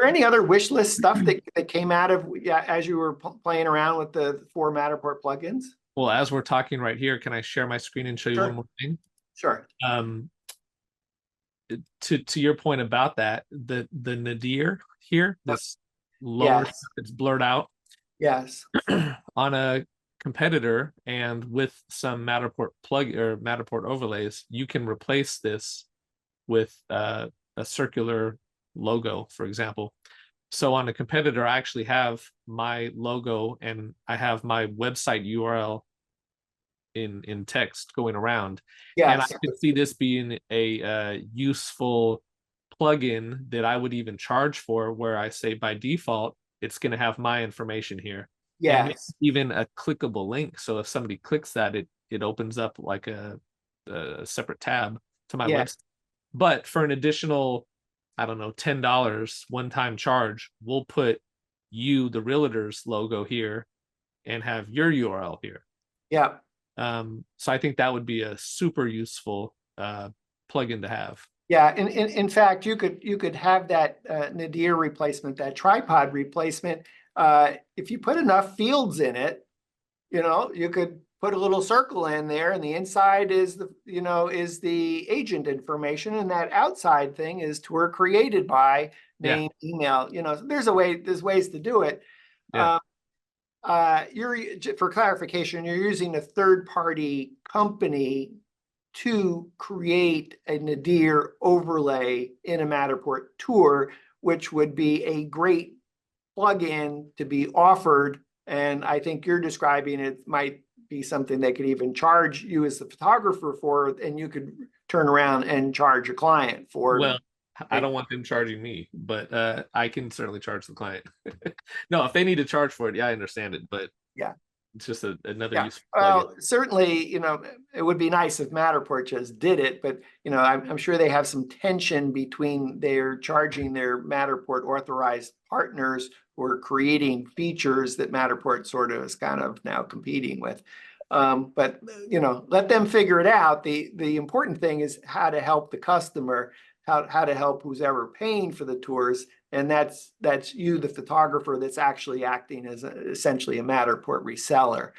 there any other wish list stuff that came out of as you were playing around with the 4 Matterport plugins? Well, as we're talking right here, can I share my screen and show you one more thing? Sure. To your point about that, the nadir here, this lower, it's blurred out. Yes. On a competitor and with some Matterport Matterport overlays, you can replace this with a circular logo, for example. So on a competitor, I actually have my logo and I have my website URL in text going around. Yes. And I could see this being a useful plugin that I would even charge for, where I say by default, it's going to have my information here. Yes. And even a clickable link. So if somebody clicks that, it opens up like a separate tab to my website. But for an additional, I don't know, $10 one-time charge, we'll put you, the realtor's logo here, and have your URL here. Yeah. So I think that would be a super useful plugin to have. Yeah, in fact, you could have that nadir replacement, that tripod replacement. If you put enough fields in it, you could put a little circle in there, and the inside is the agent information, and that outside thing is tour created by, name, email. There's ways to do it. Yeah. For clarification, you're using a third-party company to create a nadir overlay in a Matterport tour, which would be a great plugin to be offered. And I think you're describing it might be something they could even charge you as the photographer for, and you could turn around and charge a client for. Well, I don't want them charging me, but I can certainly charge the client. No, if they need to charge for it, yeah, I understand it, but yeah, it's just another use. Well, certainly, it would be nice if Matterport just did it, but I'm sure they have some tension between their charging their Matterport authorized partners who are creating features that Matterport sort of is kind of now competing with. But let them figure it out. The important thing is how to help the customer, how to help who's ever paying for the tours. And that's you, the photographer, that's actually acting as essentially a Matterport reseller.